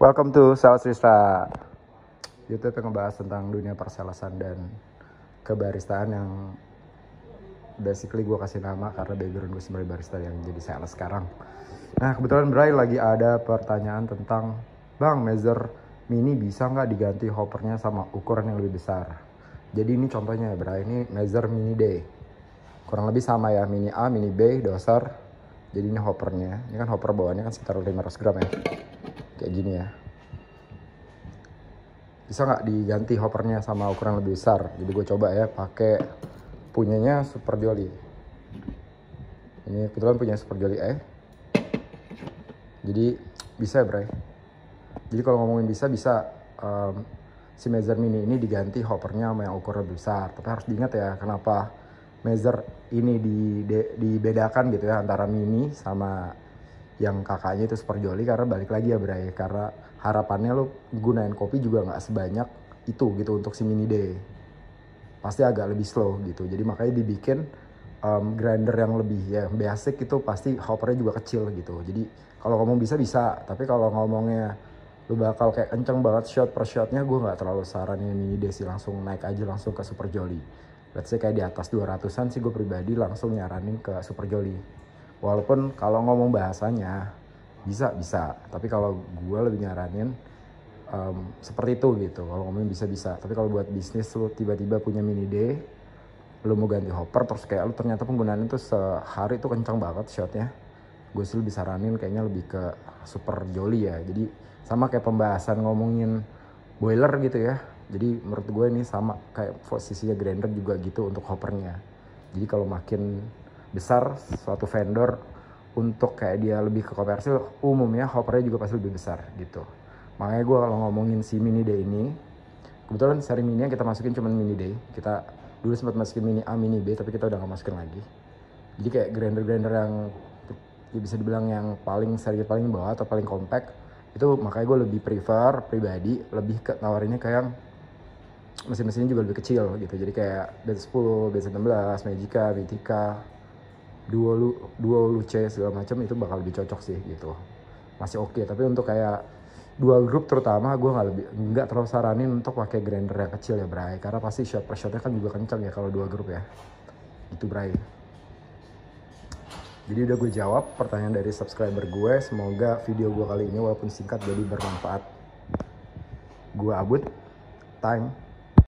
Welcome to Sales Ristra. YouTube yang ngebahas tentang dunia persalesan dan kebaristaan yang basically gue kasih nama karena background gue sebagai barista yang jadi sales sekarang. Nah kebetulan Bray lagi ada pertanyaan tentang Bang, Mazer Mini bisa nggak diganti hoppernya sama ukuran yang lebih besar? Jadi ini contohnya ya Bray, ini Mazer Mini D. Kurang lebih sama ya, Mini A, Mini B, doser. Jadi ini hoppernya, ini kan hopper bawahnya kan sekitar 500 gram ya. Kayak gini ya. Bisa nggak diganti hoppernya sama ukuran lebih besar? Jadi gue coba ya pakai punyanya Super Jolly. Ini kebetulan punya Super Jolly E. Jadi bisa ya Bray. Jadi kalau ngomongin bisa si Mazer Mini ini diganti hoppernya sama yang ukuran lebih besar. Tapi harus diingat ya kenapa Mazer ini dibedakan gitu ya antara Mini sama yang kakaknya itu Super Jolly, karena balik lagi ya Bray, karena harapannya lo gunain kopi juga nggak sebanyak itu gitu untuk si Mini D, pasti agak lebih slow gitu. Jadi makanya dibikin grinder yang lebih ya basic itu, pasti hoppernya juga kecil gitu. Jadi kalau ngomong bisa, tapi kalau ngomongnya lu bakal kayak kenceng banget shot per shotnya, gue nggak terlalu saranin Mini D sih, langsung naik aja langsung ke Super Jolly. Let's say kayak di atas 200-an sih gue pribadi langsung nyaranin ke Super Jolly. Walaupun kalau ngomong bahasanya bisa, tapi kalau gue lebih nyaranin seperti itu gitu. Kalau ngomongin bisa, tapi kalau buat bisnis lu tiba-tiba punya Mini D, lu mau ganti hopper terus kayak lu ternyata penggunaannya tuh sehari tuh kencang banget shotnya, gue sih lebih saranin kayaknya lebih ke Super Jolly ya. Jadi sama kayak pembahasan ngomongin boiler gitu ya. Jadi menurut gue ini sama kayak posisinya grinder juga gitu untuk hoppernya. Jadi kalau makin besar suatu vendor untuk kayak dia lebih ke komersil, umumnya hoppernya juga pasti lebih besar gitu. Makanya gue kalau ngomongin si Mini D ini, kebetulan seri Mini yang kita masukin cuma Mini D. Kita dulu sempat masukin Mini A, Mini B, tapi kita udah gak masukin lagi. Jadi kayak grinder-grinder yang ya bisa dibilang yang seri paling bawah atau paling compact itu, makanya gue lebih prefer pribadi lebih ke nawarinnya kayak mesin-mesinnya juga lebih kecil gitu. Jadi kayak B10, B19, Magica, Mythica, Duo Luce segala macam itu bakal lebih cocok sih gitu. Masih oke, tapi untuk kayak dua grup terutama gue nggak terlalu saranin untuk pakai grinder yang kecil ya Bray, karena pasti shot per shotnya kan juga kencang ya kalau dua grup ya. Gitu Bray. Jadi udah gue jawab pertanyaan dari subscriber gue. Semoga video gue kali ini walaupun singkat jadi bermanfaat. Gue Abud, time